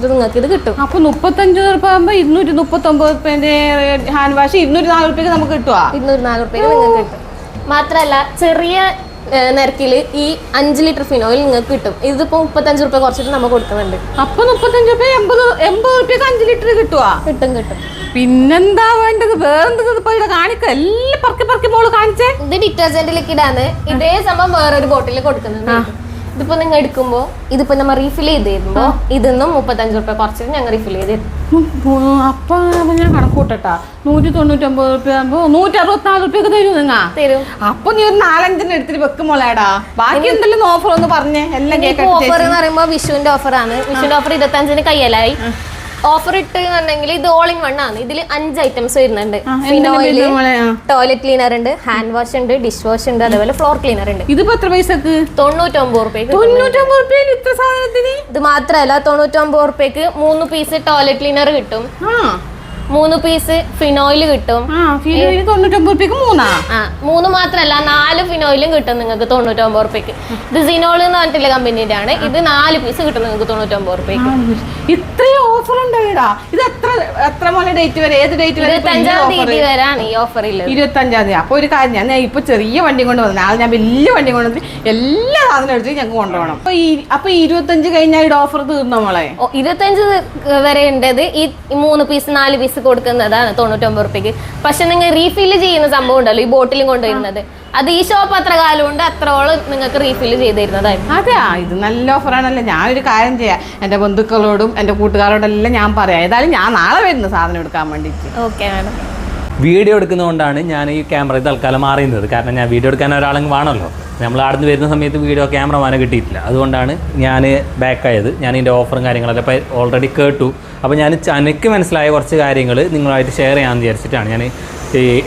കുറച്ചിട്ട് നിങ്ങൾക്ക് ഇത് കിട്ടും. അപ്പൊ 35 രൂപ ആകുമ്പോ 239 ഹാൻഡ് വാഷ് 204 രൂപയ്ക്ക് നമുക്ക് കിട്ടുവാ. 204 രൂപയ്ക്ക് നിങ്ങൾക്ക് കിട്ടും. മാത്രല്ല ചെറിയ നിരക്കിൽ ഈ 5 ലിറ്റർ ഫിനോയിൽ നിങ്ങൾക്ക് കിട്ടും. ഇതിപ്പോ 35 രൂപ കുറച്ചിട്ട് നമ്മൾ കൊടുക്കുന്നുണ്ട്. അപ്പൊ 35 രൂപ 80 രൂപയ്ക്ക് 5 ലിറ്റർ കിട്ടുവാ. കിട്ടും. പിന്നെന്താ വേണ്ടത്? വേറെന്താ കാണിക്ക എല്ലാം പറക്കി മോള് കാണിച്ചേ. ഇത് ഡിറ്റർജന്റ് ലിക്വിഡാണ്. ഇതേ സംഭവം വേറൊരു ബോട്ടിൽ കൊടുക്കുന്നുണ്ട്. ഇതിപ്പോ നിങ്ങൾ എടുക്കുമ്പോ ഇതിപ്പോ നമ്മൾ റീഫിൽ ചെയ്ത് തരുമ്പോ ഇതിന്നും 35 രൂപ കുറച്ചിട്ട് ഞങ്ങൾ റീഫിൽ ചെയ്ത് തരും. അപ്പൊ ഞാൻ കണക്കൂട്ടാ 199 രൂപ ആകുമ്പോ 164 രൂപയ്ക്ക് തരും. അപ്പൊ നീ ഒരു 4-5 എടുത്തിട്ട് വെക്കുമ്പോളേടാ. ബാക്കി എന്തെല്ലാം ഓഫർ ഒന്ന് പറഞ്ഞേ. എല്ലാം ഓഫർ എന്ന് പറയുമ്പോ വിഷുവിന്റെ ഓഫറാണ്. വിഷുവിന്റെ ഓഫർ 25-ന് കയ്യലായി. ഓഫർ ഇട്ടുണ്ടെങ്കിൽ ഇത് ഓൾ ഇൻ വൺ ആണ്. ഇതിൽ 5 ഐറ്റംസ് വരുന്നുണ്ട്. ഫിനോയില്, ടോയ്ലറ്റ് ക്ലീനർ ഉണ്ട്, ഹാൻഡ് വാഷ് ഉണ്ട്, ഡിഷ് വാഷ് ഉണ്ട്, അതേപോലെ ഫ്ലോർ ക്ലീനർ ഉണ്ട്. ഇതിപ്പോ എത്ര പൈസക്ക്? 99 രൂപയ്ക്ക്. 99 രൂപ ഇത്ര സാധനത്തിന്? ഇത് മാത്രല്ല 99 രൂപയ്ക്ക് 3 പീസ് ടോയ്ലറ്റ് ക്ലീനർ കിട്ടും, 3 പീസ് ഫിനോയിൽ കിട്ടും. 99 രൂപയ്ക്ക് 3 മാത്രല്ല 4 ഫിനോയിലും കിട്ടും നിങ്ങൾക്ക് 99 രൂപയ്ക്ക്. ഇത് സിനോൾ എന്ന് പറഞ്ഞിട്ടുള്ള കമ്പനിയുടെ ആണ്. ഇത് 4 പീസ് കിട്ടും നിങ്ങൾക്ക് 99 രൂപയ്ക്ക്. ഇത്രയും ഓഫർ ഉണ്ടായിടാ. ഇത് എത്ര മോലെ ഡേറ്റ് വരെ? ഏത് ഡേറ്റ് വരെ? 25-ാം തീയതി വരെയാണ് ഈ ഓഫർ ഉള്ളത്. 25-ാം തീയതി. അപ്പൊ ഒരു കാര്യം, ഞാൻ ഇപ്പൊ ചെറിയ വണ്ടി കൊണ്ട് വന്നു. നാളെ ഞാൻ വലിയ വണ്ടി കൊണ്ട് വന്നിട്ട് എല്ലാ സാധനം എടുത്ത് ഞങ്ങൾക്ക് കൊണ്ടുപോകണം. അപ്പൊ 25 കഴിഞ്ഞാൽ ഓഫർ തീർന്നോ മോളെ? 25 വരെ ഉണ്ടത് ഈ 3 പീസ് 4 പീസ് കൊടുക്കുന്നതാണ് 99 രൂപയ്ക്ക്. പക്ഷെ നിങ്ങൾ റീഫിൽ ചെയ്യുന്ന സംഭവം ഉണ്ടല്ലോ, ഈ ബോട്ടിലും കൊണ്ടുവരുന്നത്, അത് ഈ ഷോപ്പ് അത്ര കാലം കൊണ്ട് അത്രോളം നിങ്ങൾക്ക് റീഫിൽ ചെയ്ത് തരുന്നതായിരുന്നു. അതെയാ, ഇത് നല്ല ഓഫറാണല്ലോ. ഞാനൊരു കാര്യം ചെയ്യാം, എൻ്റെ ബന്ധുക്കളോടും എൻ്റെ കൂട്ടുകാരോടെല്ലാം ഞാൻ പറയാം. ഏതായാലും ഞാൻ നാളെ വരുന്നു സാധനം എടുക്കാൻ വേണ്ടിയിട്ട്. Okay madam. വീഡിയോ എടുക്കുന്നതുകൊണ്ടാണ് ഞാൻ ഈ ക്യാമറ തൽക്കാലം മാറിയുന്നത്. കാരണം ഞാൻ വീഡിയോ എടുക്കാൻ ഒരാളെങ്കിൽ വേണമല്ലോ. നമ്മൾ ആടുന്ന് വരുന്ന സമയത്ത് വീഡിയോ ക്യാമറമാനെ കിട്ടിയിട്ടില്ല. അതുകൊണ്ടാണ് ഞാൻ ബാക്കായത്. ഞാൻ ഇതിൻ്റെ ഓഫറും കാര്യങ്ങളെല്ലാം ഇപ്പോൾ ഓൾറെഡി കേട്ടു. അപ്പോൾ ഞാൻ എനിക്ക് മനസ്സിലായ കുറച്ച് കാര്യങ്ങൾ നിങ്ങളുമായിട്ട് ഷെയർ ചെയ്യാമെന്ന് വിചാരിച്ചിട്ടാണ് ഞാൻ ഈ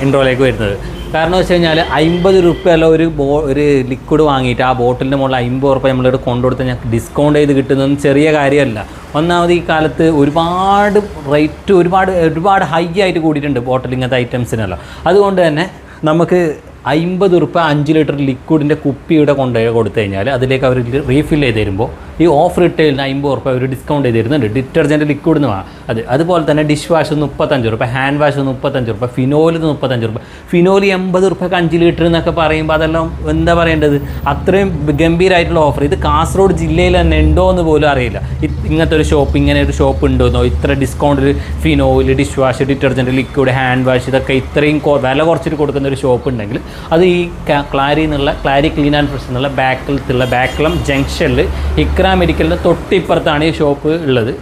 ഇൻട്രോയിലേക്ക് വരുന്നത്. കാരണം വെച്ച് കഴിഞ്ഞാൽ 50 രൂപയല്ല ഒരു ലിക്വിഡ് വാങ്ങിയിട്ട് ആ ബോട്ടിലിൻ്റെ മുകളിൽ 50 രൂപ നമ്മളിവിടെ കൊണ്ടുകൊടുത്താൽ ഞങ്ങൾക്ക് ഡിസ്കൗണ്ട് ചെയ്ത് കിട്ടുന്നതൊന്നും ചെറിയ കാര്യമല്ല. ഒന്നാമത് ഈ കാലത്ത് ഒരുപാട് റേറ്റ് ഒരുപാട് ഹൈ ആയിട്ട് കൂടിയിട്ടുണ്ട് ബോട്ടിൽ ഇങ്ങനത്തെ ഐറ്റംസിനെല്ലാം. അതുകൊണ്ട് തന്നെ നമുക്ക് 50 രൂപ 5 ലിറ്റർ ലിക്വിഡിൻ്റെ കുപ്പിയുടെ കൊണ്ടുപോയി കൊടുത്തു കഴിഞ്ഞാൽ അതിലേക്ക് അവർ റീഫിൽ ചെയ്ത് തരുമ്പോൾ ഈ ഓഫർ ഇട്ടതിന് 50 രൂപ അവർ ഡിസ്കൗണ്ട് ചെയ്ത് തരുന്നുണ്ട്. ഡിറ്റർജൻറ്റ് ലിക്വിഡ് എന്ന് അതുപോലെ തന്നെ ഡിഷ് വാഷ് 35 രൂപ, ഹാൻഡ് വാഷ് 35 രൂപ, ഫിനോയിൽ 35 രൂപ, ഫിനോയിൽ 80 രൂപയ്ക്ക് 5 ലിറ്റർ എന്നൊക്കെ പറയുമ്പോൾ അതെല്ലാം എന്താ പറയേണ്ടത്, അത്രയും ഗംഭീരമായിട്ടുള്ള ഓഫർ. ഇത് കാസർഗോഡ് ജില്ലയിൽ തന്നെ ഉണ്ടോ എന്ന് പോലും അറിയില്ല. ഇങ്ങനത്തെ ഒരു ഷോപ്പ്, ഇങ്ങനെ ഒരു ഷോപ്പ് ഉണ്ടോന്നോ, ഇത്ര ഡിസ്കൗണ്ടിൽ phenyl, dish wash, detergent liquid, hand wash ഇതൊക്കെ ഇത്രയും വില കുറച്ചിട്ട് കൊടുക്കുന്ന ഒരു ഷോപ്പ് ഉണ്ടെങ്കിൽ അത് ഈ ക്ലാരി ക്ലീൻ ആൻഡ് ഫ്രഷ് എന്നുള്ള ബാക്കിലത്തുള്ള ബാക്കളം ജംഗ്ഷനിൽ ഇക്ര മെഡിക്കലിൻ്റെ തൊട്ടിപ്പുറത്താണ് ഈ ഷോപ്പ് ഉള്ളത്.